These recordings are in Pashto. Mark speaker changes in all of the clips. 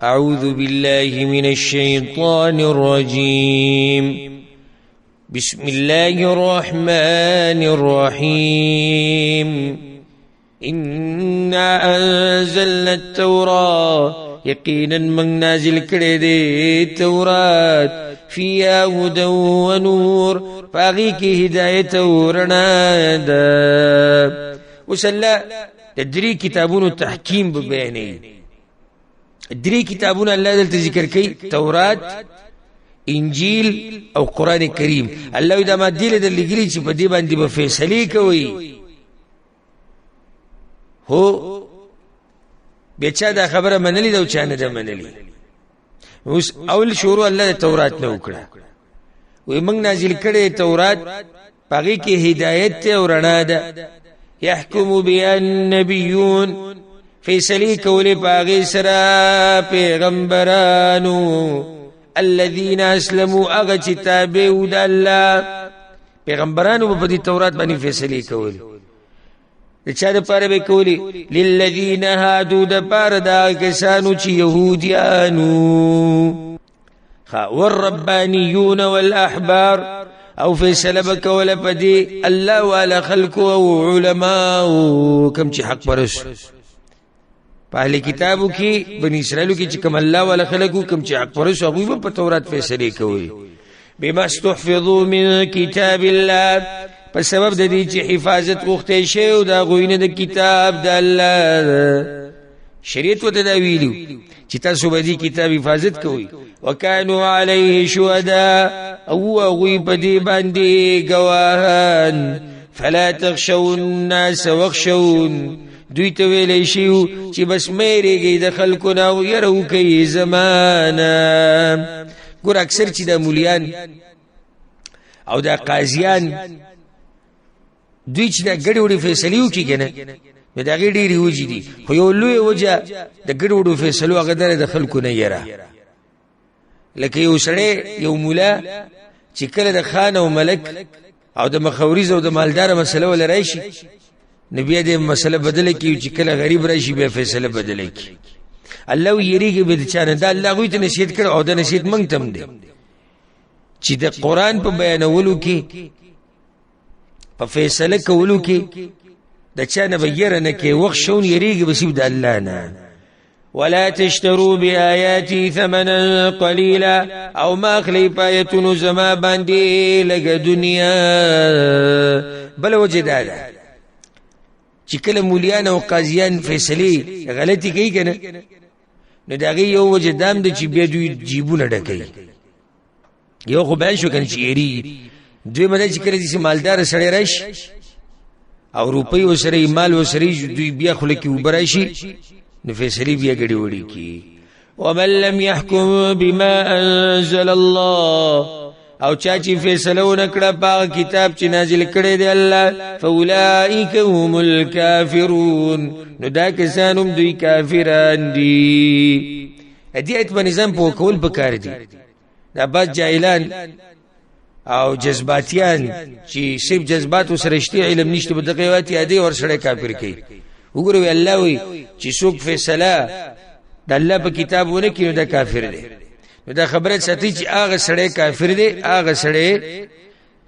Speaker 1: أعوذ بالله من الشيطان الرجيم بسم الله الرحمن الرحيم إنا أنزلنا التوراة يقينا من نازل كردي التوراة فيها هدى ونور فاغيك هداية ورنادا وسلا تدري كتابون التحكيم ببياني دري كتابون الله دلت ذكر كي توراة انجيل او قرآن کریم الله دا ما دیل در لگلی چی پا دی باندی با فیصلی کوئی هو بیچا دا خبر منلی دا چانه دا منلی اول شروع الله دا تورات نو کڑا وی منگ نازل کڑے تورات پاگی کی ہدایت تے اور رنا دا یحکم بیا النبیون فیصلی کولی پاگی سرا پیغمبرانو الذين اسلموا اغچ تابعوا د الله پیغمبرانو په دې تورات باندې فیصله کول چې دا پاره به کولی للذین هادوا د پاره دا کسانو چې يهوديانو والربانيون والاحبار او فیصله بکول په دې الله ولا خلق او علماء کم چې حق پرس پہلے کتابو کی بنی اسرائیلو کی چکم اللہ والا خلقو کم چی حق پرسو اگوی پا تورات فیصلے کوئی بما استحفظو من کتاب اللہ پس سبب دا دی چی حفاظت غختے شیو دا غوین دا کتاب دا اللہ شریعت و تداویلو چی تاسو با دی کتاب حفاظت کوئی وکانو علیہ شہداء او اگوی پا دی باندی گواہان فلا تخشون الناس واخشون دوی ته ویلې شیو چې بس مېری گئی د خلکو نو يرو کوي زمانہ ګور اکثر چې د مولیان او د قاضیان دوی چې د ګډوډي فیصلو کې کنه مې دا ګډي ریوجي دي خو یو لوی وجه د ګډوډو فیصلو هغه د خلکو نه یره لکه یو سړی یو مولا چې کله د خان او ملک او د مخاوريز او د مالدار مسله ول راشي نبی دې مسله بدله کی چې کله غریب راشي به فیصله بدله کی الله یریږي به چانه دا الله غوی ته نصیحت کړ او د نصیحت منګ تم دي چې د قران په بیانولو کې په فیصله کولو کې د چانه بیر نه کې وخت شون یریږي به سید الله نه ولا تشتروا بآياتي ثمنا قليلا او ما اخلي پایتونو زما باندې لګ دنیا بل وجداله چې کله مولیان او قاضیان فیصله غلطی کوي کنه نو دا غي یو وجه دام د چې بیا دوی جیبونه ډکې یو خو بیان شو کنه چې یری دوی مده چې کله دې مالدار سړی راشي او روپۍ وسره مال وسره دوی بیا خلک وبراشي نو فیصله بیا ګډي وړي کی ومن لم يحكم بما انزل الله او چاچی فیصله ونکړه په کتاب چې نازل کړي دی الله فاولائک هم الکافرون نو دا کسانم دوی کافران دي ادیت په نظام په کول پکار دي دا بعض جاهلان او جذباتيان چې صرف جذبات او سرشتي علم نشته په دغه وخت یادي ور سره کافر کوي وګورئ الله وی چې څوک فیصله د الله په کتاب ونه کړي دا کافر دی نو دا خبره ساتي چې هغه سړی کافر دی هغه سړی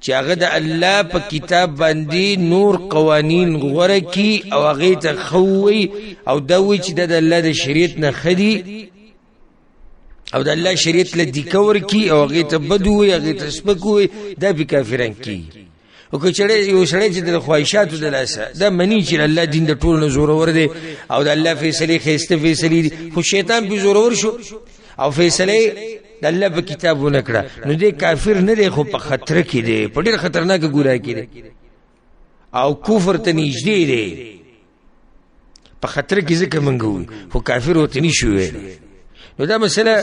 Speaker 1: چې هغه د الله په کتاب باندې نور قوانین غوړه کی او هغه ته خوي او دا وی چې د الله د شریعت نه خدي او د الله شریعت له دیکور کی او هغه ته بدوي هغه ته سپکوي دا به کافرن کی او که چړې یو سړی چې د خواهشاتو د لاسه دا منی چې الله دین د ټولو زور ور دی او د الله فیصله خسته فیصله خو شیطان به زور ور شو او فیصله د الله په کتاب ونکړه نو دې کافر نه دی خو په خطر کې دی په ډېر خطرناک ګناه کې دی او کفر ته نږدې دی په خطر کې ځکه منګوي خو کافر وته نشوي نو دا مسله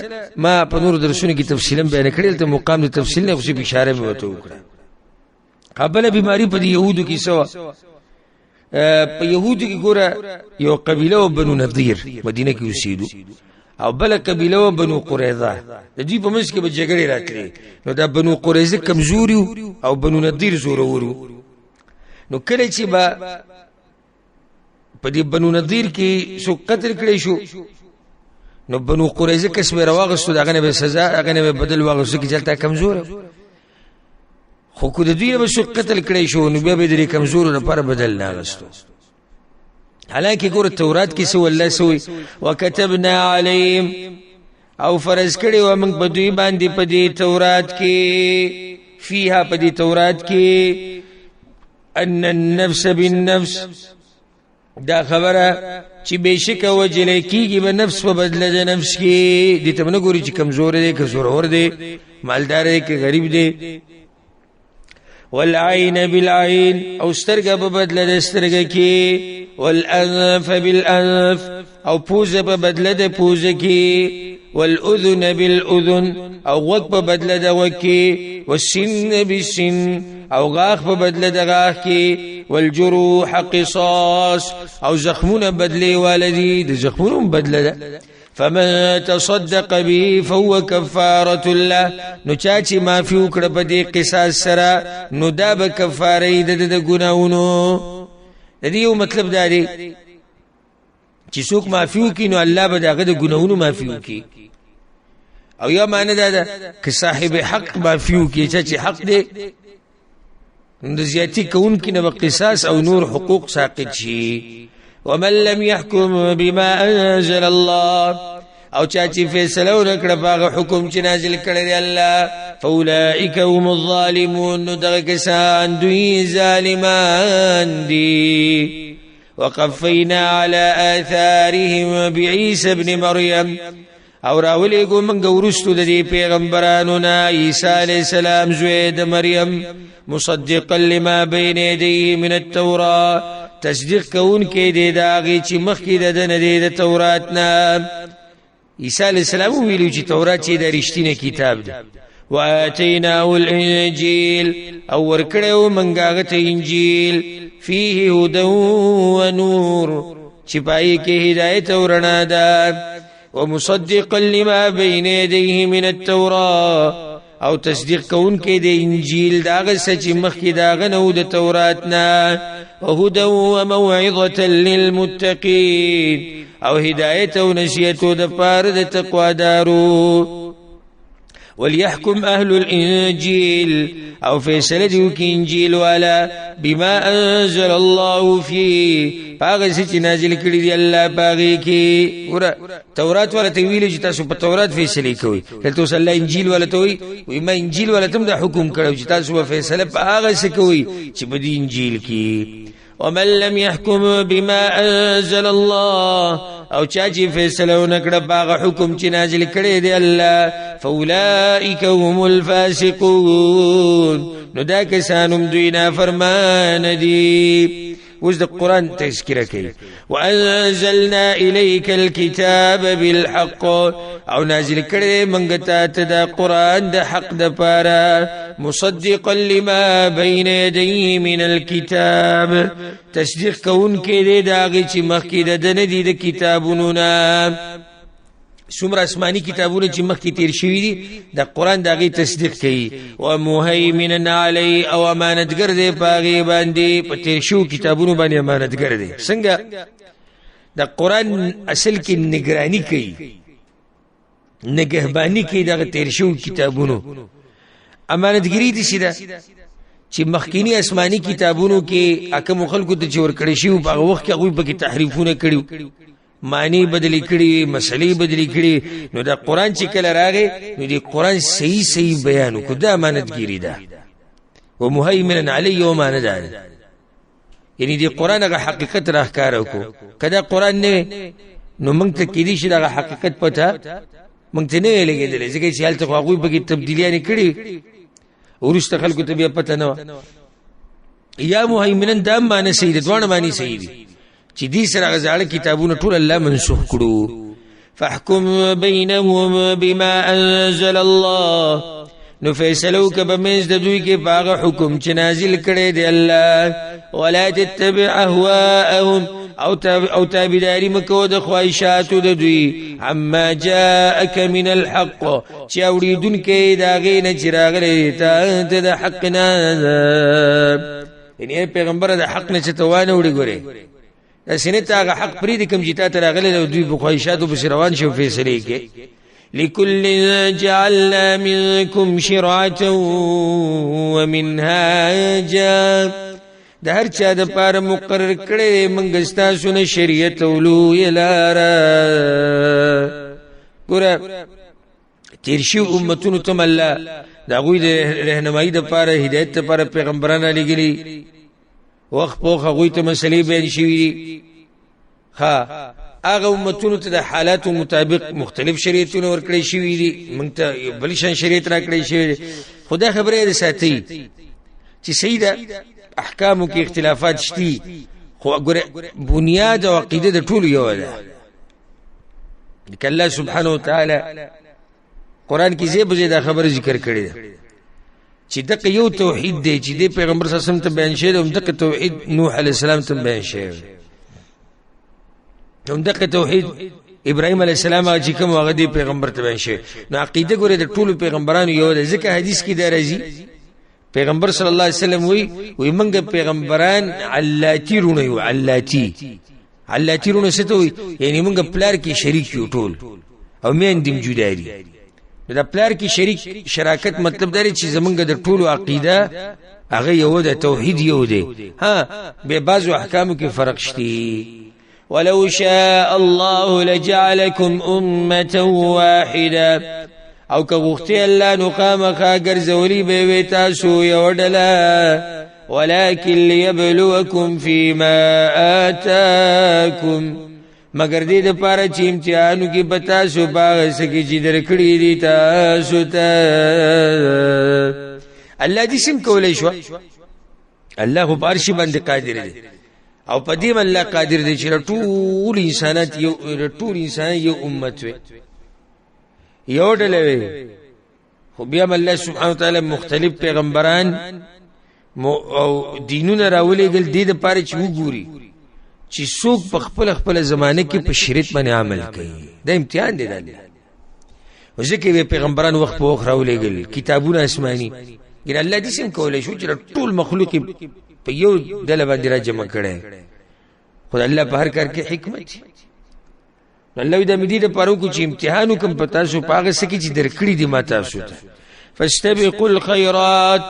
Speaker 1: ما په نور درسونه کې تفصیلا بیان کړل ته مقام د تفصیل نه خو اشاره مې وته وکړه قبل بیماری په يهودو کې سوا په يهودو کې ګوره یو قبيله او بنو نضير مدینه کې اوسېدو او بل قبيله او بنو قريظه د دې په منځ کې به جګړې راکړي نو دا بنو قريظه کمزوري او بنو نضير زورورو نو کله چې با په دې بنو نضير کې سو قتل کړي شو نو بنو قریظه کس به راغستو دغه نه به سزا هغه نه به بدل واغستو کی چلتا کمزور خو کو د دوی به شو قتل کړي شو نو به د کمزور لپاره بدل نه غستو حالانکه ګور تورات کې سو الله سوی وكتبنا عليهم او فرض کړي و موږ په دوی باندې په دې تورات کې فيها په دې تورات کې ان النفس بالنفس دا خبره چې بشک وجل کیږي به نفس په بدله د نفس کې دې ته نه ګوري چې کمزور دی که زورور دی مالدار دی که غریب دی والعين بالعين او سترګه په بدله د سترګه کې والانف بالانف او پوزه په بدله د پوزه کې والاذن بالاذن او غوږ په بدله د غوږ کې والسن بالسن او غاخ په بدله د غاخ کې والجروح قصاص او زخمونه بدله والدي د زخمونو بدله ده فمن تصدق به فهو كفاره له نو چاچی معفي وکړه په دې قصاص سره نو دا به کفاره د ګناونو د دې یو مطلب دا دی چې څوک معفي وکړي نو الله به دغه د ګناونو معفي وکړي او یا معنی دا ده چې صاحب حق معفي وکړي چې حق دی د زیاتی کون کې نه قصاص او نور حقوق ساقط شي ومن لم يحكم بما انزل الله او چا چې فیصله وکړه په حکم چې نازل کړی دی الله فاولئک هم الظالمون دغه کسان دوی ظالمان دي وقفینا على آثارهم بعيسى ابن مريم او راولی گو منگا ورستو دی پیغمبرانو نا عیسیٰ علیہ السلام زوی د مریم مصدقا لما بین یدیه من التوراة تصدیق کون کې دی داغی چی مخی ددن دی د توراتنا عیسیٰ علیہ السلام ویلو چی تورات چی دا رشتین کتاب دی وآتیناه الانجیل او ورکڑیو منگاغت انجیل فیه هدى ونور چی پائی کے ہدایت ورنا دا ومصدقا لما بين يديه من التوراة او تصدیق کون کې د انجیل داغه سچ مخکې داغه نو د توراتنا وهدى وموعظه للمتقين او هدایت او نصیحت د پاره د تقوا دارو وليحكم اهل الانجيل او فیصله دیو کی انجیل والا بما انزل الله فيه پاغه چې نازل کړی دی الله پاغه کې ور تورات ولا تویل چې تاسو په تورات فیصله کوي کله صلی الله انجیل ولا توي وي ما انجیل ولا تم د حکم کړو چې تاسو په فیصله پاغه څه کوي چې په دې انجیل کې ومن لم يحكم بما انزل الله او چا چې فیصله نکړه پاغه حکم چې نازل کړی دی الله فاولئک هم الفاسقون نو دا کسانم دوی نافرمان دي وز د قرآن تذکرہ کوي وانزلنا الیک الكتاب بالحق او نازل کړي مونږ ته د قرآن د حق د پاره مصدقا لما بین یدیه من الكتاب تصدیق کون کې دی داغه چې مخکې د ندی د کتابونو نه څومره آسماني کتابونه چې مخکې تیر شوي دي د قرآن دغه تصدیق کوي او مهیمن علی او امانتګر دی پاغي باندې په تیر شو کتابونو باندې امانتګر دی څنګه د قرآن اصل کې نگرانی کوي نگهبانی کوي دغه تیر شو کتابونو امانتګری دي سیده چې مخکینی آسماني کتابونو کې اکه خلکو ته جوړ کړي شو په وخت کې هغه په تحریفونه کړي معنی بدلی کړي مسلې بدلی کړي نو دا قرآن چې کله راغی نو دی قرآن صحیح بیان کو دا امانتګری ده او مهیمن علی او معنی ده یعنی دی قرآن هغه حقیقت راښکاره کو کدا قرآن نه نو موږ ته کېدی شي دا حقیقت پته موږ ته نه لګیدل ځکه چې حالت خو هغه به تبدیلیاں کړي ورسته خلکو ته بیا پته نه یا مهیمن دا معنی صحیح ده دوه معنی صحیح دي چې دې سره غزاړه کتابونه ټول الله منسوخ کړو فاحكم بينهم بما انزل الله نو فیصلو کبه مز د دوی کې باغ حکم چې نازل کړي دی الله ولا تتبع اهواءهم او تابعداري مکو د خواهشاتو د دوی عما جاءك من الحق چې اوریدون کې دا غي نه چراغلي ته د حقنا یعنی پیغمبر د حق نه چتوانه وړي ګوري سنت هغه حق پرې کوم چې تا ته راغلی او دوی په خواهشاتو پسې روان شي او فیصلې کې لكل جعلنا منكم شرعة ومنهاجا د هر چا د پاره مقرر کړي موږ ستاسو نه شریعت او لوی لاره ګوره تیر شي امتونو ته الله د هغوی د رهنمایي د پاره هدایت د پاره پیغمبران لګلي وخت په هغوی ته مسلې بیان شوي ها هغه امتونو ته د حالاتو مطابق مختلف شریعتونه ورکړي شوي دي موږ ته بل شان شریعت راکړي شوی خدا خبره دې ساتي چې سیده احکامو کې اختلافات شتي خو ګوره بنیاد او عقیده د ټولو یو ده لکه الله سبحانه وتعالى قرآن کې زیب زیاده خبر ذکر کړی ده چې دغه یو توحید دی چې د پیغمبر صلی الله علیه وسلم ته بیان شوی او دغه توحید نوح علیه السلام ته بیان شوی او دغه توحید ابراهیم علیه السلام چې کوم هغه دی پیغمبر ته بیان شوی نو عقیده ګوره د ټولو پیغمبرانو یو ده ځکه حدیث کې دا راځي پیغمبر صلی الله علیه وسلم وی منګه پیغمبران علاتی رونه یو علاتی رونه څه ته وي یعنی منګه پلار کې شریک یو ټول او مین دیم جدا دي دا پلار کې شریک شراکت مطلب دا چې زمونږ د ټولو عقیده هغه یو د توحید یو دی ها به بعضو احکامو کې فرق شته ولو شاء الله لجعلكم امه واحده او که غوښتي الله نو خامخا ګرځولي به وي تاسو یو ډله ولكن ليبلوكم فيما آتاكم مگر دې د پاره چې امتحانو کې بتا سو باغ سکی چې درکړي دي تاسو ته الله دې سم کولای شو الله په عرش باندې قادر دی او په دې الله قادر دی چې ټول انسانات یو امت وي یو ډله وي خو بیا الله سبحانه وتعالى مختلف پیغمبران او دینونه راولېږل دې د پاره چې وګوري چې څوک په خپل زمانه کې په شریعت باندې عمل کوي دا امتحان دی الله وځکه پیغمبران وخت په وخت راولېږل کتابونه آسماني ګر الله دې سم کولای شو چې ټول مخلوق په یو ډله باندې را جمع کړي خدای الله په هر کار کې حکمت الله دې مدي د پاره کو چې امتحانو کوم پتا شو پاغه سکی چې درکړي دي ماته شو ته فاستبقوا الخيرات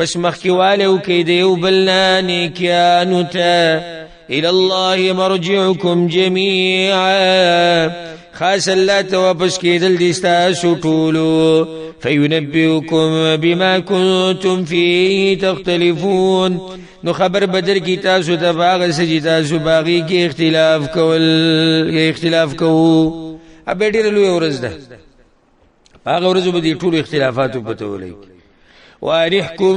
Speaker 1: بس مخکواله او کې دیو بلنا نیکانو ته الى الله مرجعكم جميعا خاص الله ته واپس کېدل دي تاسو ټولو فينبئكم بما كنتم فيه تختلفون نو خبر بدر کی تاسو ته باغ سجدا سو باغی کې اختلاف کو ابه ډیر لوی ورځ ده باغ ورځ به ټول اختلافات پته ولای وارحكم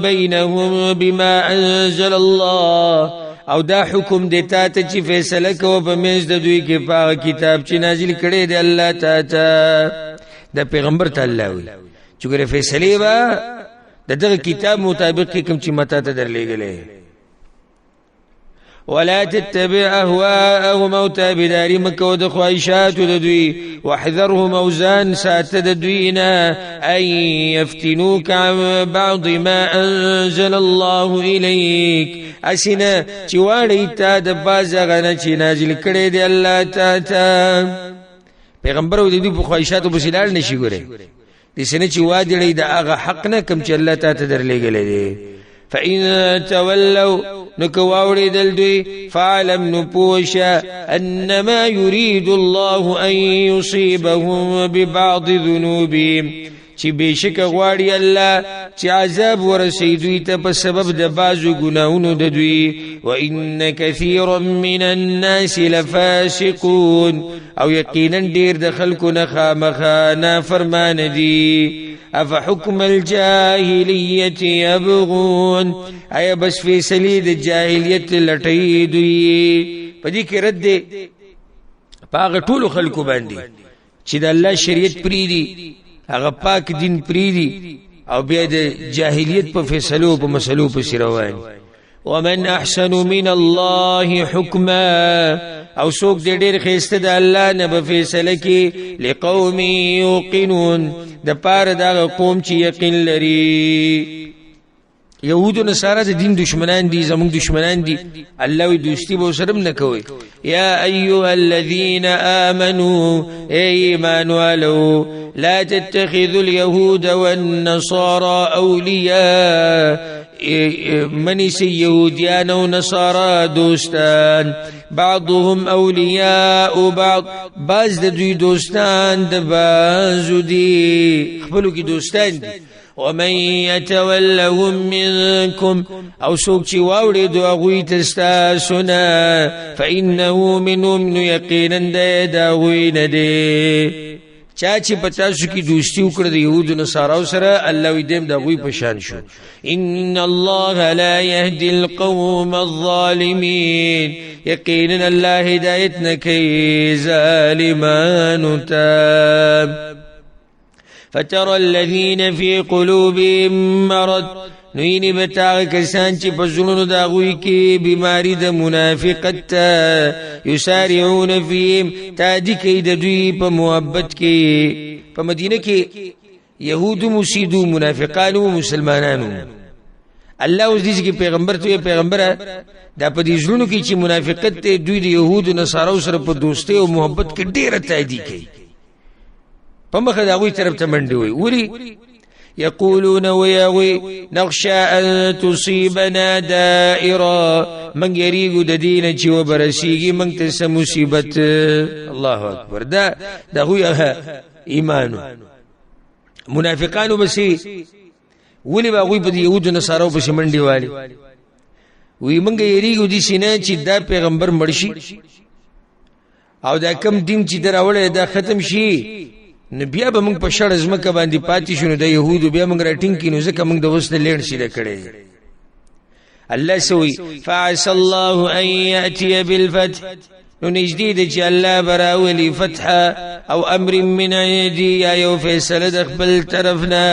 Speaker 1: بينهم بما انزل الله او دا حکم دیتا ته چې فیصله کو په منځ د دوی کې په کتاب چې نازل کړي دی الله تعالی د پیغمبر تعالی وي چې ګره فیصله با دغه کتاب مطابق کوم چې متا ته درلېګلې ولا تتبع اهواءهم او تابداري مکو د خواهشات د دوی واحذرهم اوزان سات د دوینا ان يفتنوك عن بعض ما انزل الله اليك اسنه چې واړی ته د بازغنه چې نازل کړي دی الله تعالی پیغمبر د دې په خواهشاتو په سلال نشي ګره دې سنه چې وادي د هغه حق نه کم چې الله تعالی درلېګلې دي فإن تولوا نكواوري دلدوي فعلم نپوشا أنما يريد الله أن يصيبهم ببعض ذنوبهم چې بشک غواړي الله چې عذاب ورسېدوي ته په سبب د بازو ګناونو د دوی وان كثيرا من الناس لفاسقون او یقینا ډیر د خلکو نه خامخا نافرمان دي افحكم الجاهليه يبغون اي بس في سليد الجاهليه لټي دوی په دې کې رد پاغه ټول خلکو باندې چې د الله شریعت پری دي هغه پاک دین پریدي او بیا د جاهلیت په فیصلو په مسلو په روان ومن احسن من الله حکما او څوک دې ډېر خسته د الله نه په فیصله کې لقوم یوقنون د پاره دا قوم چې یقین لري یهود و نصارا د دین دشمنان دي زمون دشمنان دي الله وی دوستی به سره نه کوي یا ایها الذین آمنوا ایمان ولو لا تتخذوا اليهود والنصارى اولیاء منی سی یهودیان و نصارا دوستان بعضهم اولیاء بعض بعض د دوی دوستان د بعضو دي خپلو کې دوستان دي ومن يتولهم منكم او سوک چی واوڑی دو اغوی تستاسونا فإنه منهم یقینا دا اغوی ندے چاچی پتاسو کی دوستی اکرد یهود و نصاراو سرا اللہ ویدیم دا اغوی پشان شو ان اللہ لا يهدي القوم الظالمین یقینا اللہ ہدایت نکی ظالمان تام فترى الذين في قلوبهم مرض نوینی بتاغ کسان چی پسلونو داغوی کی بیماری دا منافقت یسارعون فیهم تادی کئی دا دوی پا محبت کی پا مدینہ کی یهود مسیدو منافقانو مسلمانانو اللہ اس دیسی کی پیغمبر تو یہ پیغمبر دا پا دیزلونو کی چی منافقت دوی دا یهود نصاراو سر پا دوستے و محبت کی دیر تادی کئی پمخ داوی طرف ته منډي وي وري يقولون وياوي نخشى ان تصيبنا دائره من يريغ د دین چې وبرسيږي من ته مصیبت الله اکبر دا هو ایمان منافقانو بسې ولي باغوي په يهود نصارو په منډي والي وي منګ يريغ دي سینه چې دا پیغمبر مرشي او دا کم دین چې دراوړې دا ختم شي نبیا به موږ په شړ ازمکه باندې پاتې شونه د يهودو بیا موږ راټینګ کینو ځکه موږ د وسله لېړ سیده کړي الله سوي فعسى الله ان ياتي بالفتح نو نجدید چې الله براولي فتح او امر من عندي یا یو فیصله د خپل طرفنا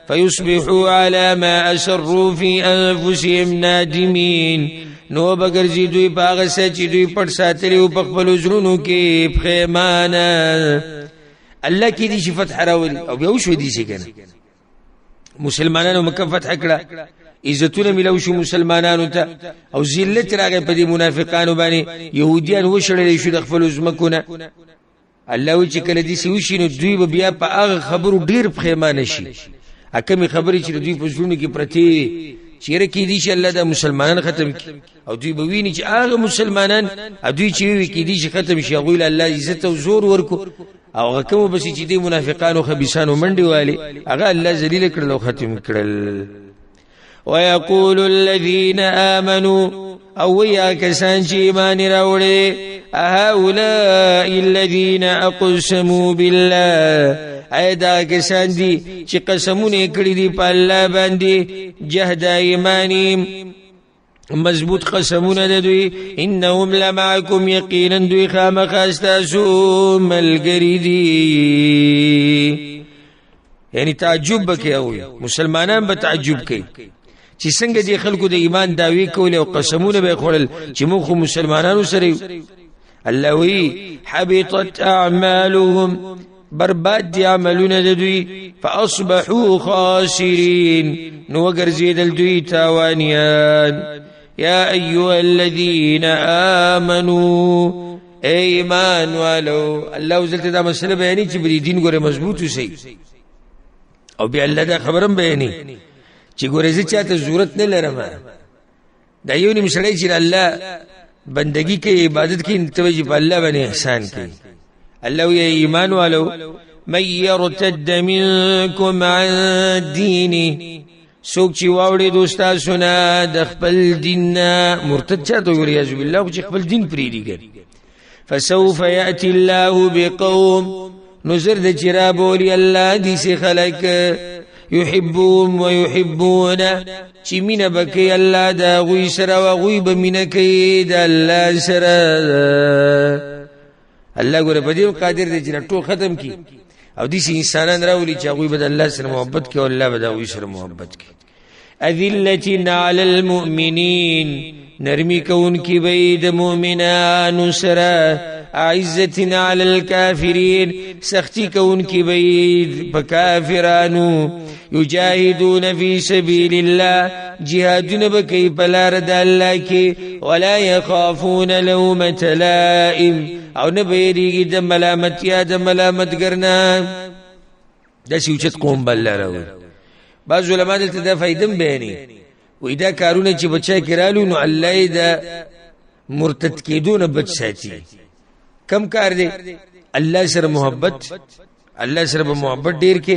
Speaker 1: فيصبحوا على ما اسروا في انفسهم نادمين نو بغرزي دوی باغ سچ دوی پټ ساتلی او په خپل زړونو کې پخیمانه الله کی دی فتح راولی او بیا وشو دی څنګه مسلمانانو مکه فتح کړه عزتونه ملو شو مسلمانانو ته او ذلت راغی په دې منافقانو باندې يهوديان وشړل شو د خپل زمکونه الله و چې کله دې سوي نو دوی بیا په هغه خبرو ډیر پخیمانه شي اکه خبرې چې دوی په ژوند کې پرتی چیرې کې دي چې الله د مسلمانان ختم کی او دوی به ویني چې هغه مسلمانان دوی چې وی کې دي چې ختم شي غویل الله عزت او زور ورکو او کوم بس چې دي منافقانو خبيسانو منډي والي هغه الله ذلیل کړل او ختم کړل ويقول الذين امنوا او يا كسان چې ایمان راوړي هؤلاء الذين اقسموا بالله ايدا کسان دي چې قسمونه کړی دي په الله باندې جهاد ایمانیم مضبوط قسمونه د دوی انهم لمعكم یقینا دوی خامخاستاسو ملګری دي یعنی تعجب بکې او مسلمانان به تعجب کوي چې څنګه دي خلکو د ایمان داوی کول او قسمونه به خورل چې موږ مسلمانانو سره الله وی حبطت اعمالهم برباد دي عملونه دوی فاصبحوا خاسرين نو ګرځیدل دوی تاوانيان يا ايها الذين امنوا ايمان ولو الله زلت دا مسله بیانی چې بری دین ګوره مضبوط وسی او بیا الله دا خبرم بیانی چې ګوره زه چاته ضرورت نه لرم دا یو نیم سړی چې الله بندگی کوي عبادت کوي توجه په الله باندې احسان کوي الله يا ایمان ولو من يرتد منكم عن دينه سوک چې واوړي دوستا سنا د خپل دین مرتد چاته ویل یذ بالله چې خپل دین پریدي کوي فسوف ياتي الله بقوم نذر د جراب ولي الله دي سي خلق يحبون ويحبون چې مين بکي الله دا غوي سره او غوي بمینه کوي د الله سره الله ګوره په دې قادر دی چې ټول ختم کی او دې انسانان راولي چې غوي بد الله سره محبت کوي او الله بد غوي سره محبت کوي اذلة على المؤمنين نرمي كون کی بيد مؤمنان سرا عزة على الكافرين سختی کون کی بید پکافرانو یجاهدون فی سبیل الله جهادون بکی پلار دا اللہ کی ولا يخافون لومة لائم او نبیریگی دا ملامت یا دا ملامت کرنا دا سیوچت قوم بل رو بعض علماء دلتا دا فائدم بیانی وی دا کارونه چی بچای کرالو نو اللہ دا مرتد کیدون بچ ساتی کم کار دے اللہ سر محبت اللہ سر محبت دیر کے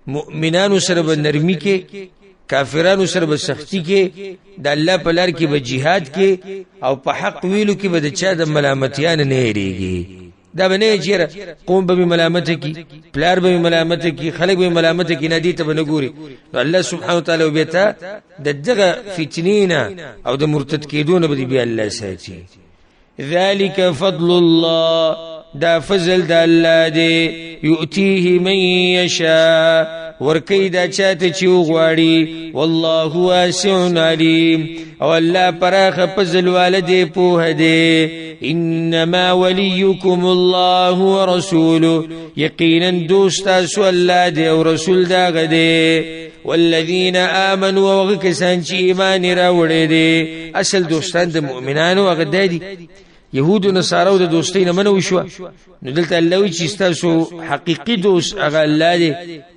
Speaker 1: مؤمنانو سر نرمی کے کافرانو سر بسختی کے دا اللہ پلار کی بجہاد کے او پا حق ویلو کی بدچا دا ملامتیان نیرے گی دا بنے چیرا قوم بمی ملامت کی پلار بمی ملامت کی خلق بمی ملامت کی نادیتا بنگوری اللہ سبحانہ وتعالی بیتا دا دغا فتنینا او دا مرتد کیدون بدی بی اللہ ساتی ذالک فضل اللہ دا فضل دا اللہ دے یؤتیه من یشاء ورکی دا چاہتا چیو غواری واللہ واسع علیم او اللہ پراخ فضل والدے پوہ دے انما ولیکم اللہ ورسولو یقینا دوستا سو اللہ دے او رسول دا غدے والذین آمنوا وغکسان چی ایمان راوڑے دے اصل دوستان دا مؤمنانو اغدا دی یهود و نصارو دا دوستین منو شوا نو دلتا اللہ وی چیستا سو حقیقی دوست اغا اللہ دے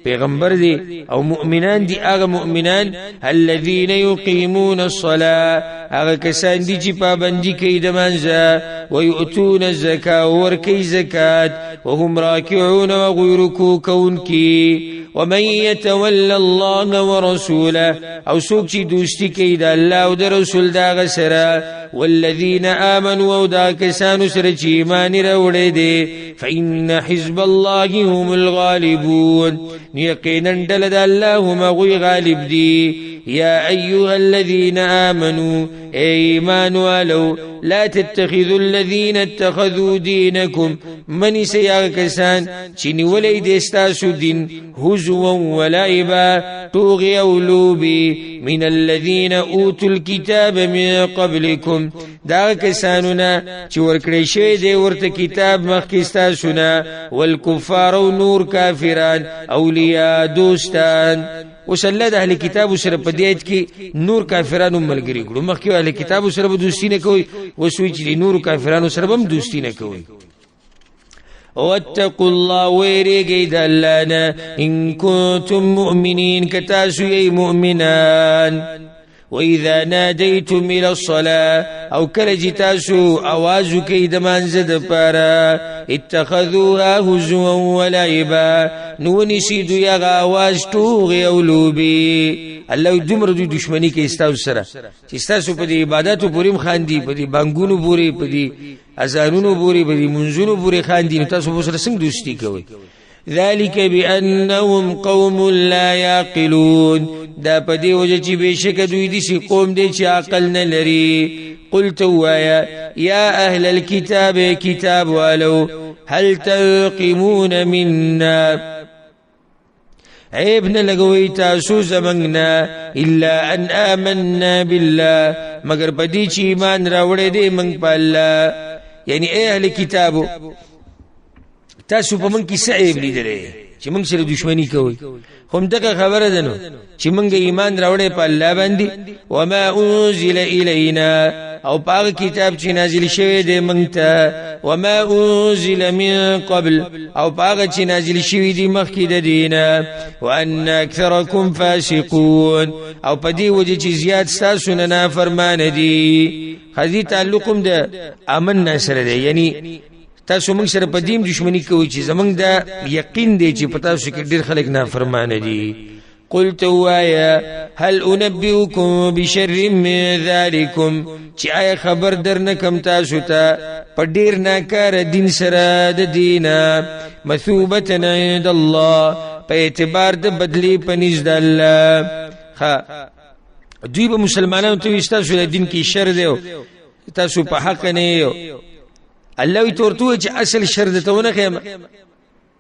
Speaker 1: پیغمبر دے او مؤمنان دی اغا مؤمنان الذین یقیمون الصلاة اغا کسان دی چی پابندی کئی دمانزا ویؤتون الزکاة ورکی زکاة وهم راکعون وغیرکو کون کی ومن يتول الله ورسوله او سوک چی دوستی کئی دا اللہ و دا رسول دا غسرا والذین آمنوا او دا کسانو سر چی ایمان روڑے دے فإن حزب الله هم الغالبون یقینا دلد اللہ مغوی غالب دی یا ایوها الذین آمنوا ایمان والو لا تتخذوا الذين اتخذوا دينكم من سياغ كسان چنی ولی دستاسو دین هزوا ولعبا توغي اولوبی من الذين اوتوا الكتاب من قبلكم دا کسانونا چی ورکڑی شوی دے ورت کتاب مخکستاسونا والکفار و نور کافران اولیاء دوستان وس الله د اهل کتاب سره په دیت کې نور کافرانو ملګری کړو مخکې اهل کتاب سره به دوستی نه کوي وسوي چې نور کافرانو سره هم دوستی نه کوي واتقوا الله ويرجي دلنا إن كنتم مؤمنين كتاسو أي مؤمنان وإذا ناديتم إلى الصلاة أو كلجتاسو أوازو كيد منزد بارا اتخذوها هزوا ولعبا نونسيد يغا أواز توغي أولوبي الله دمر دو دشمنی کے استاو سرا استاسو پا دی عباداتو پوریم خاندی پا دی بانگونو بوری پا دی ازانونو بوری پا دی منزونو بوری خاندی نتاسو بسر سنگ دوستی کوئی ذلك بأنهم قوم لا يعقلون دا پا دی وجہ چی بے شک دوی دیسی قوم دے چی عقل نلری قلت وایا یا اہل الكتاب کتاب والو هل تنقمون منا عیب نہ لگوئی تاسو زمنگنا الا ان آمنا بالله مگر پدی چی ایمان راوڑے دے منگ پا اللہ یعنی اے اہل کتابو تاسو پا منگ کی سعیب لی درے چی منگ سر دشمنی کوئی خم تک خبر دنو چی منگ ایمان راوڑے پا اللہ باندی وما انزل الینا او پاگ کتاب چی نازل شوی دے منگتا وما انزل من قبل او پاگ چی نازل شوی دی مخی دینا وان اکثرکم فاسقون او پا دی وجہ چی زیاد ستاسونا نافرمان دی خذی تعلقم دا امن ناصر دے یعنی تاسو منگ سر پا دیم دشمنی کوئی چی زمانگ دا یقین دے چی پتاسو که دیر خلق نافرمان دی قلت وایا هل انبئكم بشر من ذلكم چی آیا خبر در نکم تاسو تا پا دیر ناکار دین سرا دا دینا مثوبتنا عند اللہ پا اعتبار دا بدلی پا نزد اللہ دوی با مسلمانان تو استاسو دا دین کی شر دیو تاسو پا حق نیو اللہ وی تورتو چی اصل شر دیتو نخیم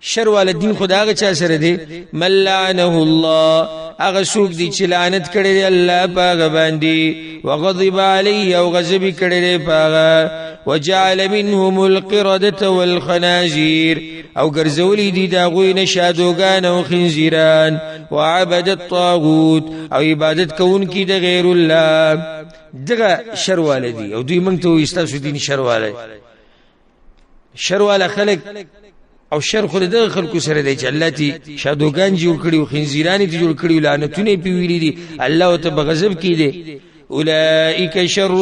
Speaker 1: شر والا دین خدا آگا چا سر دے من لعنه اللہ هغه څوک دی چې لعنت کړی دی الله په هغه باندې وغضب علیه او غضب کړی دی په هغه وجعل منهم القردة والخنازير او ګرځولي دي د هغوی نه شادوګان او خنزیران وعبد الطاغوت او عبادت کوونکي د غیر الله دغه شر والدي او دوی موږ ته وایي ستاسو دین شر والدي شر والا خلق او شر خو دغه خلکو سره دی چې الله تی شادوګان جوړ کړي او خنزیران تی جوړ کړي لعنتونه پی ویلي دي الله ته بغضب کی دي اولئک شر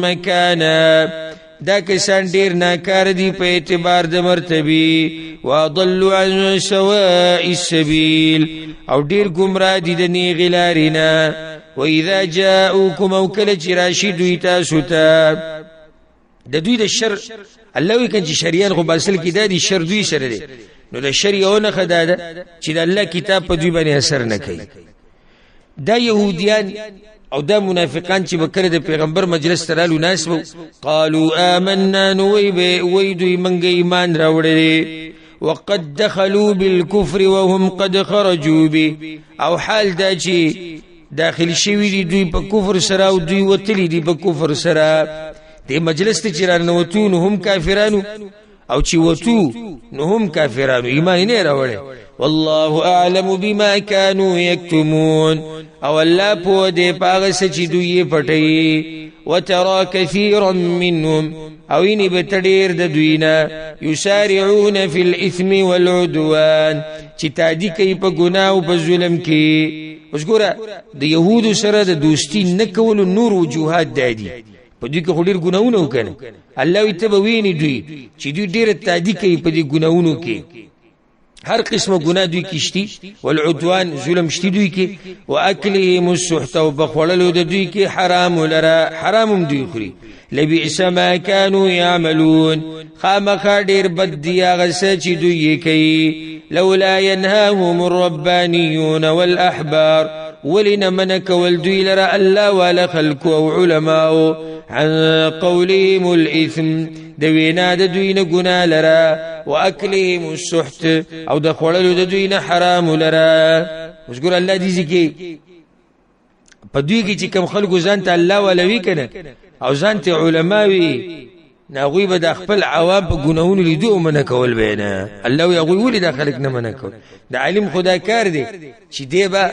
Speaker 1: مکانا دا کسان ډیر ناکار دي په اعتبار د مرتبه واضلوا عن سواء السبيل او ډیر گمراه دي د نیغې لارې نه واذا جاءوكم او کله چې راشي دوی تاسو ته د دوی د شر الله وی کنه چې شریان خو باسل کې د دې شر دوی سره دي نو د شر یو نه خداده چې د الله کتاب په دوی باندې اثر نه کوي دا يهوديان او دا منافقان چې بکره د پیغمبر مجلس ترالو ناس وو قالوا آمنا نوي دوی منګ ایمان راوړل وقد دخلوا بالكفر وهم قد خرجوا به او حال دا چې داخل شوی دي دوی په کفر سره او دوی وتلی دي په کفر سره د مجلس ته چیران نوتو نو هم کافرانو او چې وتو نو هم کافرانو ایمان نه راوړل والله اعلم بما كانوا يكتمون او الله په دې پاغه چې دوی پټي وترى كثيرا منهم او اني بتدير د دوینا يسارعون في الاثم والعدوان چې تادی کوي په ګناه او په ظلم کې اوس ګوره د يهودو سره د دوستی نه کول نور وجوهات دادي په دې کې خډیر ګناونه وکړي الله وي تبویني دوی چې دوی ډیر تادی کوي په دې ګناونو کې هر قسمه ګناه دوی کیشتي والعدوان ظلم شتي دوی کې واکلهم السحت او بخوللو د دوی کې حرام لرا حرام دوی خوري لبئس ما كانوا يعملون خامخا ډیر بد دي هغه څه چې دوی کوي لولا ينهاهم الربانيون والاحبار ولنا منك والدوي لرا الله ولا خلق او علماء عن قولهم الاثم دوینا د دوی نه ګناه لرا واکلهم السحت او د خړلو د دوی نه حرام لرا وشګور الله دې ځکه په دوی کې چې کوم خلکو ځان ته الله ولوي کنه او ځان ته علماوي ناغوی به د خپل عوام په ګناونو لیدو منه کول بینه الله یغوی ولې د خلک نه منه کول د عالم خدا کار دی چې دی به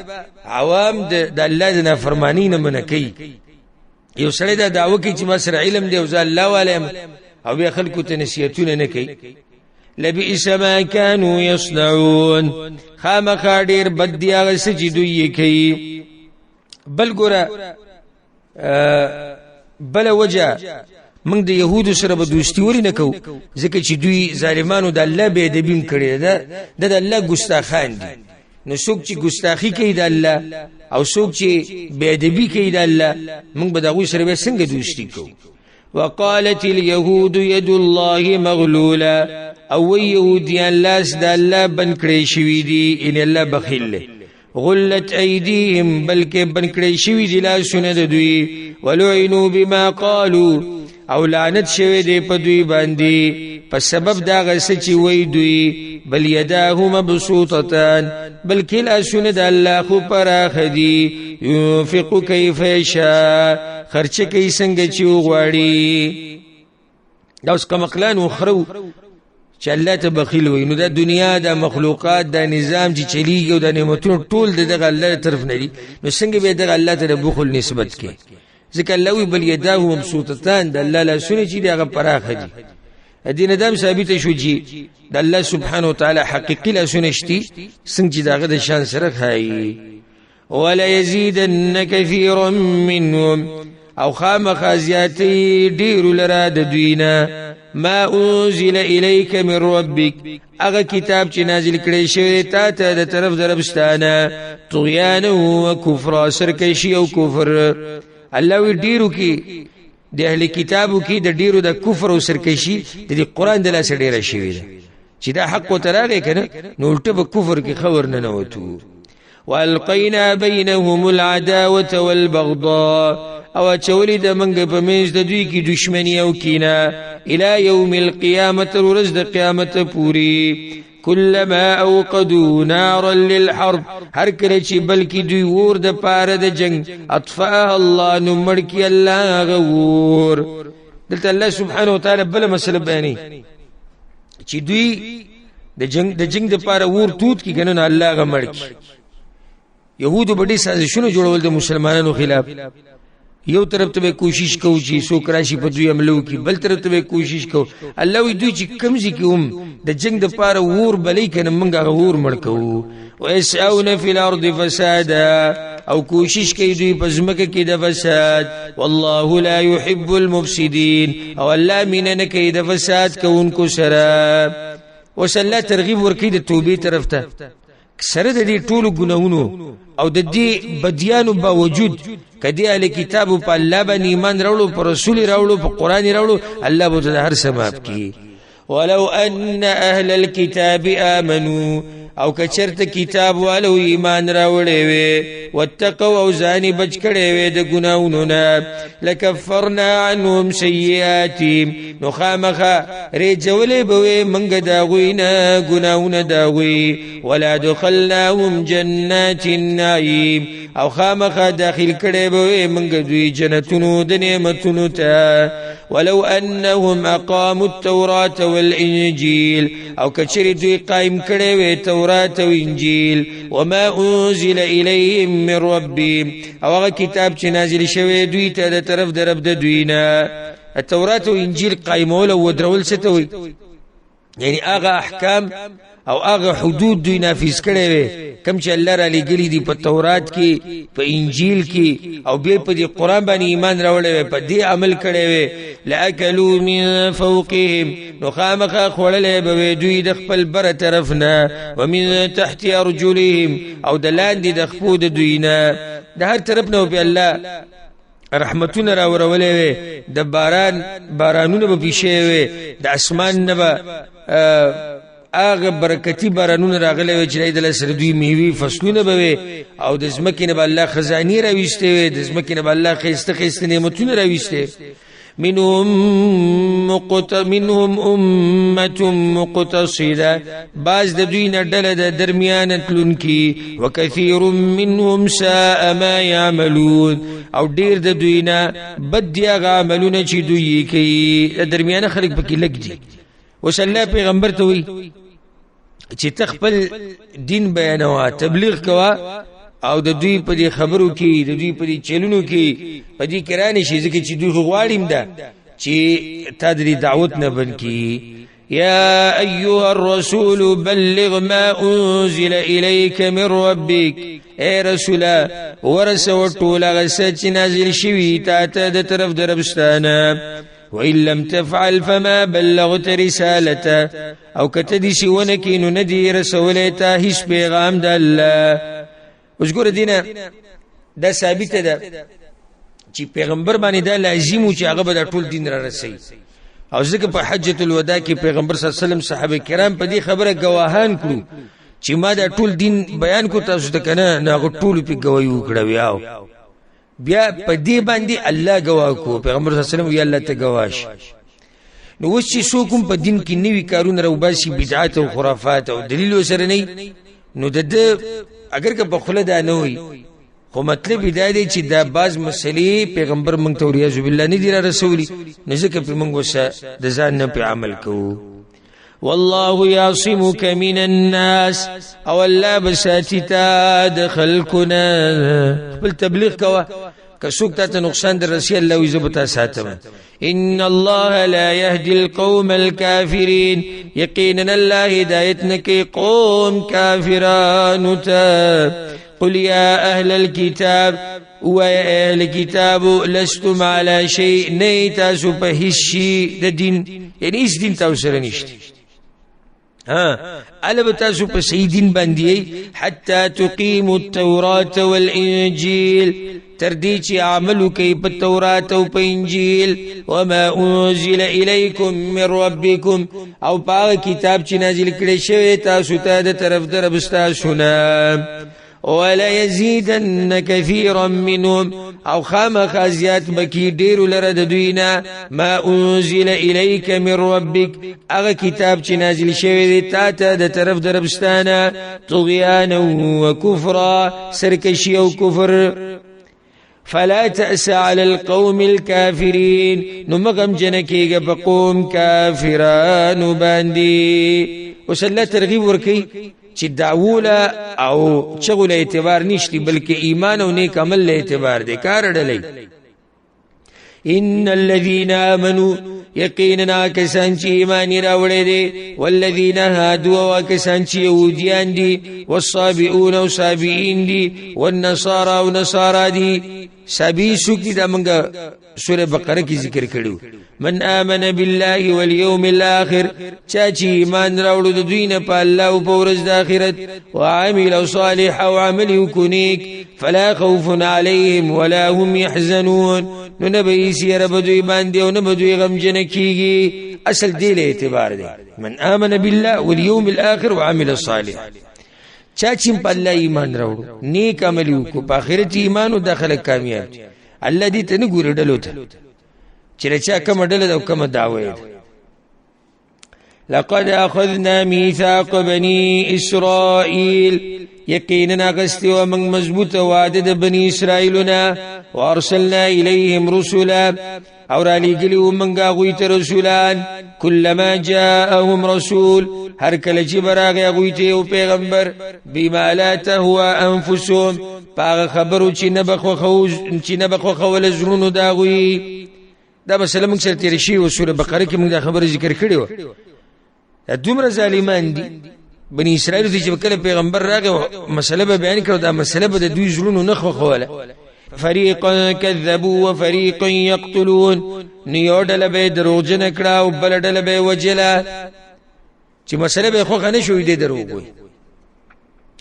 Speaker 1: عوام د الله د نافرمانی نه منه کوي یو سړی دا دعوه کوي چې ما سره علم دی او ځ الله والم او بیا خلکو ته نصیحتونه نه کوي لبئس ما كانوا يصنعون خامخا ډیر بد دی هغه څه چې دوی کوي بل ګوره بل وجه موږ د يهودو سره به دوستي ولې نه کوو ځکه چې دوی ظالمانو د الله بے ادبیم کړی ده د الله ګستاخان دي نو څوک چې ګستاخی کوي د الله او څوک چې بے ادبی کوي د الله موږ به دغه سره به څنګه دوستي کوو وقالت اليهود يد الله مغلوله او يهوديان لاس د الله بن کړی شوی دي ان الله بخیل غلت ايديهم بلکې بن کړی شوی دي لاسونه د دوی ولعنوا بما قالوا او لعنت شوی دی په دوی باندې په سبب دا غس چې وای دوی بل یداه مبسوطتان بلکې لاسونه د الله خو پراخ دي ينفق كيف يشاء خرچ کوي څنګه چې وغواړي دا اوس کوم خلان وخرو چې الله ته بخیل وي نو د دنیا د مخلوقات د نظام چې چلیږي او د نعمتونو ټول دغه الله طرف نه دي نو څنګه به دغه الله ته بخل نسبت کوي ځکه الله وی بل یداه مبسوطتان د الله لا سونه چې دغه پراخه دي دین ادم ثابت شو چې د الله سبحانه وتعالى حقيقي لا سونه شتي څنګه چې دغه د شان سره خای ولا يزيدن كثيرا منهم او خامخ زیاتی ډیر لرا د دوینا ما انزل الیک من ربک اغه کتاب چې نازل کړي شوی تا ته د طرف دربستانه طغیان او کفر سرکشی او کفر الله وی ډیرو کې د اهل کتابو کې د ډیرو د کفر او سرکشی د قرآن د لاس ډیره شوی ده چې دا حق وتراغه کنه نو الټه په کفر کې خبر نه نوتو والقینا بینهم العداوه والبغضاء او چولی د منګ په منځ د دوی کې دښمنی او کینه الی یوم القیامت ورځ د قیامت پوری كلما اوقدوا نارا للحرب هر کله چې بلکې دوی ور د پاره د جنگ اطفاها الله نو مړکی الله غور. دلته الله سبحانه وتعالى بل مسله بیانې چې دوی د جنگ د پاره ور توت کی کنه الله غ مړکی. يهودو بډې سازشونه جوړول د مسلمانانو خلاف. یو طرف ته کوشش کوو چې سو کراشي په دوی عملو کې، بل طرف ته کوشش کوو الله وی دوی چې کمزې کوم د جنگ د پاره ور بلې کنه منګه ور مړکو. ويسعون في الارض فسادا او کوشش کوي دوی په ځمکه کې د فساد. والله لا يحب المفسدين او الله مینه نه کوي د فساد کوونکو سره. وسله ترغیب ورکړي د توبې طرف ته سره د دې ټولو ګناہونو او د دې بدیانو باوجود کدی اهل کتابو په الله باندې ایمان راوړو، په رسول راوړو، په قران راوړو، الله به هر څه معاف کړي. ولو ان اهل الكتاب امنوا او کچرته کتاب والو ایمان راوړې وي واتقوا او ځان بچ کړي وي د ګناونو نه لکفرنا عنهم سیئاتهم نو خامخه رجولې به منګه دا غوینه ګناونه دا غوي ولا دخلناهم جنات النعیم او خامخه داخل کړي به منګه دوی جنتونو د نعمتونو ته. ولو انهم اقاموا التوراة والانجيل او کچری دوی قائم کړي وي تورات او انجیل وما انزل اليهم من ربهم او هغه کتاب چې نازل شوی دوی ته د طرف د رب د دوی نه. التورات او انجیل قائمول او درول ستوي یعنی هغه احکام او هغه حدود دوی نافذ کړي وي کم چې الله را لګلی دي په تورات کې، په انجیل کې او بیا په دې قران باندې ایمان راوړل وي، په دې عمل کړي وي. لاکلوا من فوقهم نو خامخه خوړلې به دوی د خپل بر طرف نه ومن تحت ارجلهم او د لاندې د خپو د دوی نه د هر طرف نه به الله رحمتونه را ورولې وي. د بارانونه به پیښې وي، د اسمان نه به اغه برکتی بارانونه راغلي وي چې د سره دوی میوي فصلونه به او د زمکې نه به الله خزاني راويسته وي، د زمکې نه به الله خيسته نعمتونه راويسته. منهم امه مقتصده باز د دوی نه ډله د درمیان تلونکي وکثیر منهم ساء ما يعملون او ډیر د دوی نه بد دي عملونه چې دوی کوي. د درمیان خلک پکې لګ دي. وصلی پیغمبر ته وی چې تخپل دین بیانوا تبلیغ کوا او د دوی په دې خبرو کې د دوی په دې چلونو کې په دې کرانې شي ځکه چې دوی غواړیم دا چې تدری دعوت نه بنکي. یا ایها الرسول بلغ ما انزل الیک من ربک اے رسول ورسو ټول غسه چې نازل شوی تا ته د طرف دربستانه. وإن لم تفعل فما بلغت رسالته او کتدی شونه کې نو ندی رسولته هیڅ پیغام د الله. اوس ګور دینه دا ثابت ده چې پیغمبر باندې دا لازم چې هغه به ټول دین را رسي. او ځکه په حجۃ الوداع کې پیغمبر صلی الله علیه وسلم صحابه کرام په دې خبره گواهان کړو چې ما دا ټول دین بیان کو تاسو ته کنه نه ټول په گواہی وکړو. یاو بیا په دې باندې الله گواه کو پیغمبر صلی الله علیه وسلم یا الله ته گواش. نو وس چې څوک په دین کې نوی کارونه راوباسي بدعات او خرافات او دلیل سره نه نو د اگر که په خله دا نه وي خو مطلب دا دی چې دا باز مسلې پیغمبر مونږ ته وریا بالله نه دی رسولي نه ځکه په مونږ وسه د ځان نه په عمل کوو. والله يعصمك من الناس او الله بساتتا دخلكنا خپل تبلیغ کوا که څوک ته نقصان در رسي الله وزبتا ساتم. ان الله لا يهدي القوم الكافرين يقينا الله هدايتك قوم كافرون. قل يا اهل الكتاب ويا اهل الكتاب لستم على شيء نيتا سبهشي د دین یعنی اس دین تاسو سره نشته البته سو په سیدین باندې حتى تقيموا التوراة والانجيل تردی چې عملو کوي په تورات او په انجیل. وما انزل اليكم من ربكم او په کتاب چې نازل کړي شوی تاسو ته د طرف دربستا شونه. ولا يزيدن كثيرا منهم او خامخ زیات بکی ډیر لره د دوینا ما انزل الیک من ربک هغه کتاب چې نازل شوی دی تا ته د طرف دربستانه طغیانا وکفرا سرکشی او کفر فلا تأس على القوم الكافرين نمغم جنکیگا بقوم کافرانو باندی وسلا ترغیب ورکی چې دعوله او چغله اعتبار نشتی بلکې ایمان او نیک عمل له اعتبار دی کار ډلې ان الذين امنوا یقینا کسان چې ایمان راوړي دي والذین هادوا وکسان چې يهوديان دي والصابئون او صابئین دي والنصارى او نصارى دي سبي سوکی دا منګه سوره بقره کې ذکر کړو من آمن بالله واليوم الاخر چا چې ایمان راوړو د دوی نه په الله او په ورځ د آخرت وعمل صالحا وعمل يكونيك فلا خوف عليهم ولا هم يحزنون نو نبي سير بدوی باندې او نه بدوی غمجن کیږي اصل دی له اعتبار دی من آمن بالله واليوم الاخر وعمل صالحا چا چې په الله ایمان راوړو نیک عمل وکړو په آخرت ایمان او داخله کامیاب الله دې ته نه ګوري ډلو ته چې چا کوم ډله او کوم دعوه لقد اخذنا ميثاق بني اسرائيل يقيننا غستي ومن مضبوط وعده بني اسرائيلنا وارسلنا اليهم رسلا اور علی گلیو منگا غویت رسولان كلما جاءهم رسول هر کله چې براغه غویت او پیغمبر بما لا تهوا انفسهم پاغه خبرو چې نبخو خول زرونو دا غوی دا مثلا موږ سره تیر شي او سوره بقره کې موږ دا خبره ذکر کړې و دومره ظالمان دي بني اسرائیل چې کله پیغمبر راغه مسله به بیان کړو دا مسله به د دوی زړونو نخو خوله فريقا كذبوا وفريقا يقتلون نيودل به دروغجن کړه او بلډل به وجلا چې مسله به خو غنه شوې دي دروغ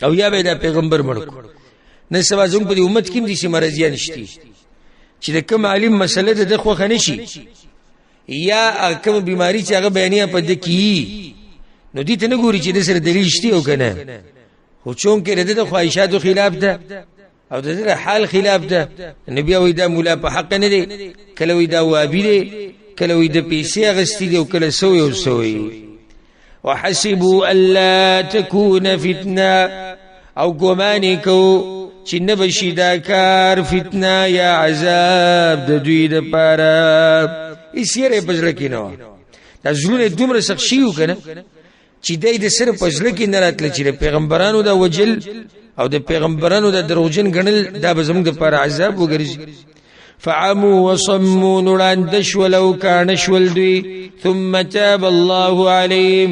Speaker 1: او یا به د پیغمبر مړ نه سوا زوم په امت کې دي چې مرضیان شتي چې د کوم عالم مسله د خو غنه شي یا کوم بیماری چې هغه بیانې په د کی نو دې ته نه ګوري چې د سره دلیل شتي او کنه خو چون کې د خواهشاتو خلاف ده او د حال خلاف ده نبی او دا مولا په حق نه دي کله وی دا وابي دي کله وی د پیسې غستی دي او کله سوي او سوي وحسبوا الا تكون فتنه او ګمانې کو چې نه بشي دا کار فتنه یا عذاب د دوی د پاره ایسیره پزړه کې نو دا زړه دومره سخت شيو کنه چې دای د سر پزړه کې نه راتل چې پیغمبرانو دا وجل او د پیغمبرانو د دروغجن غنل دا به زموږ د پر عذاب وګرځي فعموا وصموا نراندش ولو كان شول دوی ثم تاب الله عليهم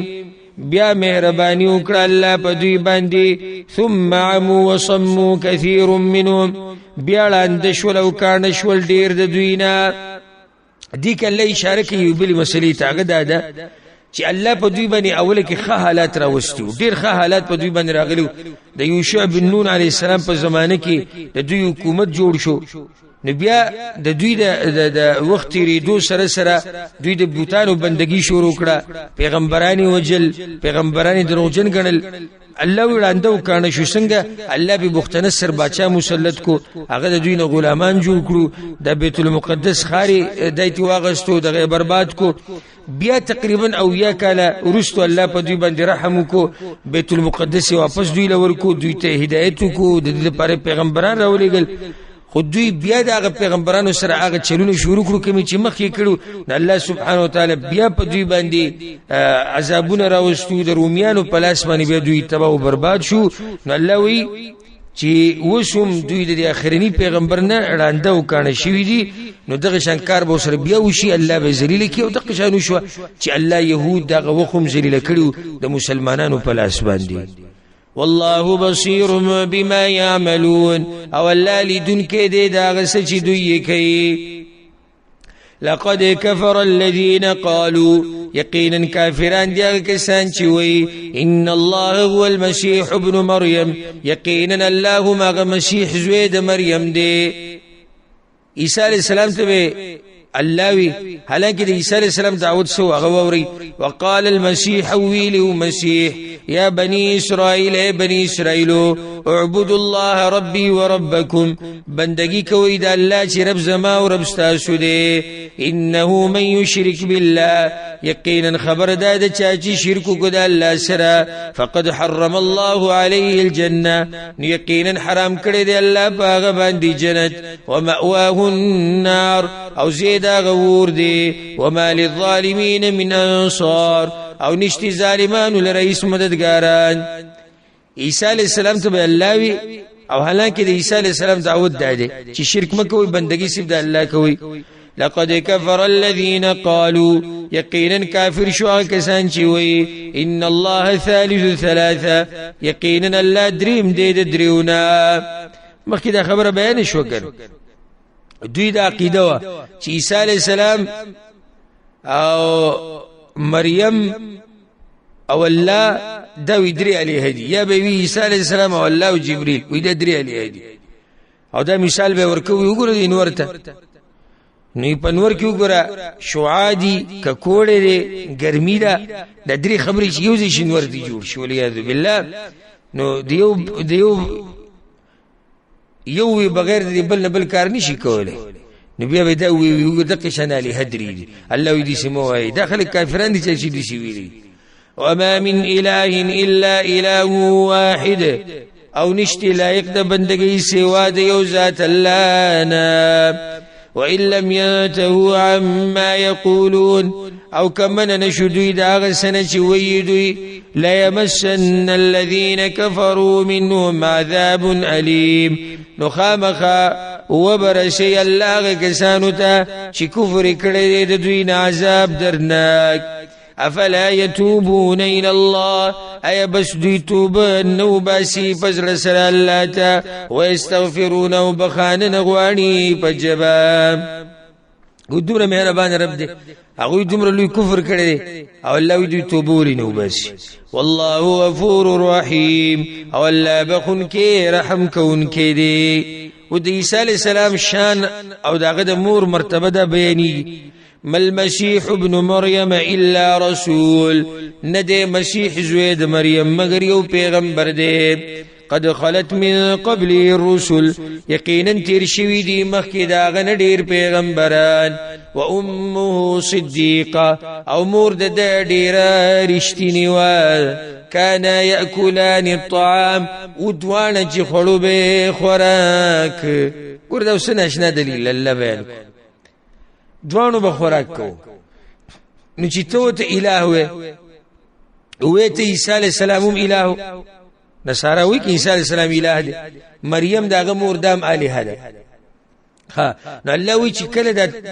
Speaker 1: بیا مهرباني وکړه الله په دوی باندې ثم عموا وصموا كثير منهم بیا لاندش ولو كان شول ډیر د دوی نه دې کله اشاره کوي بل مسلې ته غدا چې الله په دوی باندې اوله کې ښه حالات راوستي ډیر ښه حالات په دوی باندې راغلي د یوشع بن نون علی السلام په زمانه کې د دوی حکومت جوړ شو نو بیا د دوی د وخت ریدو سره دوی د بوتانو بندگی شروع کړه پیغمبرانی وجل پیغمبرانی دروغجن ګڼل الله وړاندو کانه شو څنګه الله به بختنصر بادشاہ مسلط کو هغه د دوی نه غلامان جوړ کړو د بیت المقدس خاري دایته واغستو دغه برباد کو بیا تقریبا او یا کاله ورستو الله په دوی باندې رحم کو بیت المقدس واپس دوی لور کو دوی ته هدایت کو د دې لپاره پیغمبران راولېګل خو دوی بیا د پیغمبرانو سره هغه چلونه شروع کړو کوم چې مخکې کړو الله سبحانه و تعالی بیا په دوی باندې عذابونه راوستو د روميانو په لاس باندې بیا دوی تباہ او برباد شو نو الله وی چې وسوم دوی د اخرنی پیغمبر نه اړانده او کانه شوی دي نو دغه شنکار به سره بیا وشي الله به ذلیل کی او دغه شانو شو چې الله يهود دغه وخم ذلیل کړو د مسلمانانو په لاس باندې والله بصير بما يعملون او الله لدن کې دې داغه چې دوی کوي لقد كفر الذين قالوا يقينا كافران دي کسان چې وي ان الله هو المسيح ابن مريم يقينا الله ما مسيح زوی د مریم دی عیسی علیہ السلام ته الله وی حالانکه د عیسی علیہ السلام دعوت سو هغه ووري وقال المسيح ویل مسیح یا بني اسرائیل اے بني اسرائیل اعبدوا الله ربي وربكم بندگی کوي د الله چې رب زما او رب تاسو دی انه من يشرك بالله یقینا خبر دا د چا چې شرک کو د الله سره فقد حرم الله عليه الجنه یقینا حرام کړی دی الله پاغه باندې جنت ومأواه النار او زیدا غور دی وما للظالمين من انصار او نشتی ظالمان لرئیس مددگاران عیسی علیہ السلام ته الله وی او حالانکه د عیسی علیہ السلام دعوت ده چې شرک مکوئ بندگی صرف د الله کوي لقد كفر الذين قالوا يقينا كافر شو کسان چې وی ان الله ثالث ثلاثه یقینا الله دریم دی د دریونه مخکې دا خبره بیان شو کړ دوی دا عقیده وا چې عیسی علیہ السلام او مریم او الله دا ویدری علیه دی یا به وی عیسی علیہ السلام او الله او جبرئیل وی دا درې علیه دی او دا مثال به ورکوي وګوره د انور ته نو په نور کې وګوره شعادي ککوړې دی ګرمي دا د درې خبرې چې یو ځای شنور دی جوړ شو لیاذ بالله نو دیو یو بغیر د بل نه بل کار نشي کولای نو بیا به دا وی دغه شنالي هدري دي الله وی دي سموي داخل کافران دي چې دي شي ویلي وما من اله الا اله واحد او نشتی لایق د بندګۍ سوا د یو ذات الله نه وان لم ينتهوا عما يقولون او كمن نشدوی دا غسنه چې ویدوی لا يمسن الذين كفروا منهم عذاب اليم نخامخا وبرشي الله کسانو ته چې کفر کړی د دوی نه عذاب درناک افلا يتوبون الى الله اي بس دوی توبه نو باسي فزر سر الله ته ويستغفرون بخان نغواني پجبا ګدوره مهربان رب دې هغه دومره لوی کفر کړی او الله دوی توبه ورنو باسي والله غفور رحيم او الله بخون کې رحم کون کې دی و د عیسی علیہ السلام شان او داغه د مور مرتبه ده بیانې ما المسيح ابن مريم الا رسول ندی مسیح زوی د مریم مگر یو پیغمبر دی قد خلت من قبل الرسل یقینا تیر شوی دی مخکې داغه نه ډیر پیغمبران و امه صدیقه او مور د ډیره رښتینی و كان ياكلان الطعام ودوانه چې خړو به خوراک ګور دا وسنه شنه دلیل الله بیان دوانو به خوراک کو نو چې ته الہ وې ته عیسی علیہ السلام الہ نصارا وی کې عیسی علیہ السلام الہ دی مریم داغه مور دام الہ ده ها نو الله وی چې کله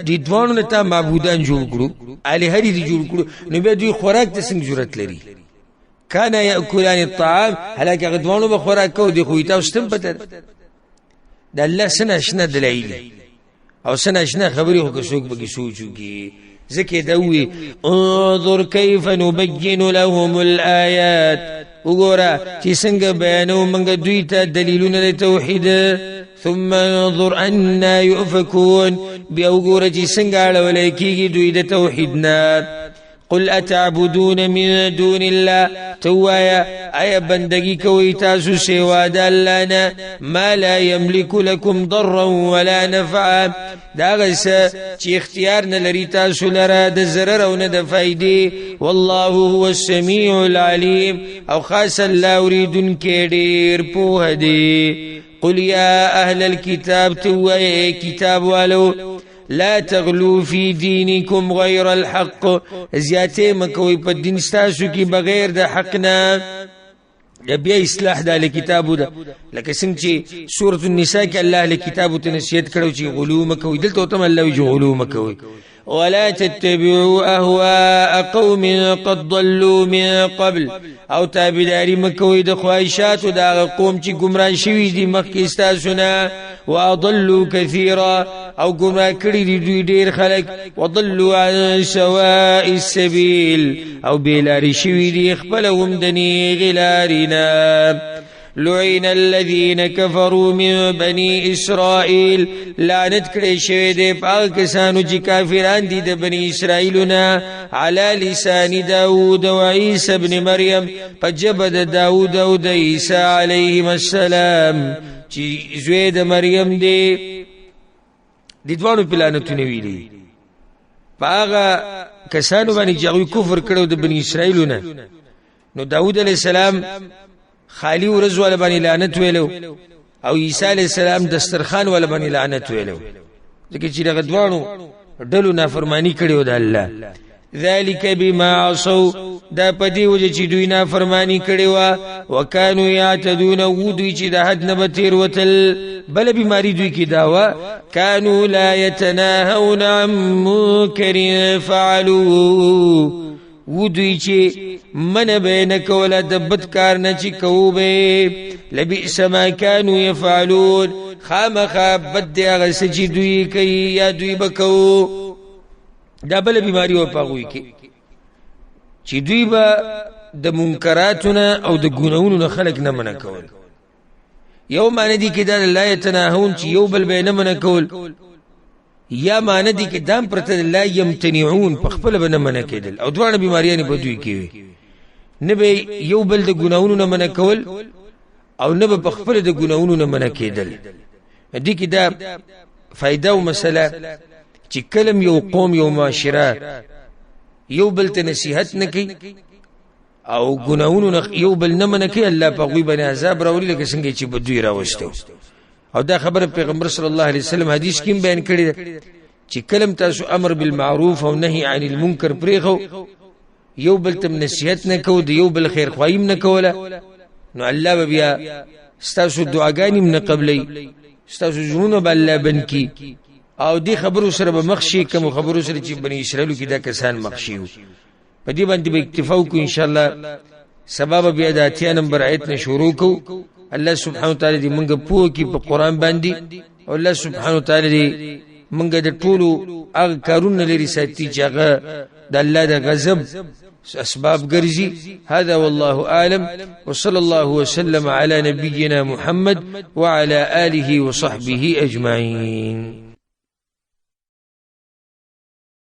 Speaker 1: د دوانو نه ته معبودان جوړ کړو الہ دې جوړ کړو نو به دوی خوراک ته څنګه ضرورت لري كان ياكلان الطعام هلاك غدوانو بخوراک کو دی خو تاسو تم پته د الله سنه شنه دلایل او سنه شنه خبري هو څوک به سوچوږي ځکه دوی انظر كيف نبين لهم الايات وګوره چې څنګه بیانو موږ دوی ته دلیلونه د توحید ثم انظر ان يؤفكون بیا وګوره چې څنګه اړولای کیږي دوی د توحیدنا قل اتعبدون من دون الله توایا اي بندگی کوي تاسو سوا د الله نه ما لا يملك لكم ضرا ولا نفعا دا غس چې اختیار نه لري تاسو لره د ضرر او نه د فائدې والله هو السميع العليم او خاص الله يريدن کډیر په دې قل يا اهل الكتاب توایا کتاب والو لا تغلو في دينكم غير الحق زیاته مکوې په دین تاسو کې بغیر د حقنا بیا اصلاح د کتابو ده لکه څنګه چې سوره النساء کې الله له کتابو ته نصیحت کړو چې غلو مکوې دلته ته الله وی غلو مکوې ولا تتبعوا اهواء قوم قد ضلوا من قبل او تابعداري مکوې د خواهشاتو د قوم چې گمراه شوي دي مخکې تاسو نه واضلوا كثيرا او گمراه کړي دي دوی ډیر خلک وضلوا عن سواء السبيل او بیلاری شوی دي خپلهم دني غلارینا لعن الذين كفروا من بني اسرائيل لعنت کړي شوی دی پاکستانو چې کافران دي د بني اسرائیلنا على لسان داود و عيسى ابن مريم فجبد داود او د عيسى عليهم السلام چې زوی د مریم دی د دوانو پلانتونه ویلي پاغه کسانو باندې چې هغه کفر کړو د بني اسرائیلونه نو داود علیہ السلام خالی ورځ ول باندې لعنت ویلو او عیسی علیہ السلام دسترخوان ول باندې لعنت ویلو ځکه چې دغه دوانو ډلو نافرمانی کړو د الله ذالک بما عصوا دا پدې وجه چې دوی نافرمانی کړي وا وکانو یعتدون ودوی چې د حد نه بتیر وتل بل بیماری دوی کې داوا کانوا لا يتناهون عن منکر فعلوا ودوی چې من بین کوله د بدکار نه چې کوبه لبئس ما كانوا يفعلون خامخ بد هغه چې دوی کوي یا دوی بکو دا بل بیماری و پاغوي کې چې دوی به د منکراتونه او د ګناونو نه خلق نه منع کول یو معنی دي کې دا لا يتناهون چې یو بل به نه منع کول یا معنی دي کې دام پرته لا يمتنعون په خپل به نه منع کېدل او دوه بیماریاں په دوی کې نه به یو بل د ګناونو نه منع کول او نه به خپل د ګناونو نه منع کېدل دي کې دا فائدہ او مسله چې کلم یو قوم یو معاشره یو بل ته نصیحت نکي او ګناونو یو بل نه منکي الله په غوي باندې عذاب راولي لکه څنګه چې بدوی راوستو او دا خبره پیغمبر صلی الله علیه وسلم حدیث کې بیان کړی چې کلم تاسو امر بالمعروف او نهي عن المنکر پرېخو یو بل ته نصیحت نکو د یو بل خیر خوایم نکوله نو الله بیا ستاسو دعاګانې نه قبلې ستاسو ژوند به الله بنکي او دی خبرو سره به مخشي کوم خبرو سره چې بني اسرائیل کې دا کسان مخشي په دې باندې به اکتفا وکړو ان شاء الله سبب بیا د اتیا نمبر آیت نه شروع کو الله سبحانه وتعالى دې موږ په کې په قران باندې او الله سبحانه وتعالى دې موږ د ټولو هغه کارونه لري ساتي چې هغه د الله د غضب اسباب ګرځي هذا والله اعلم وصلى الله وسلم على نبينا محمد وعلى آله وصحبه اجمعين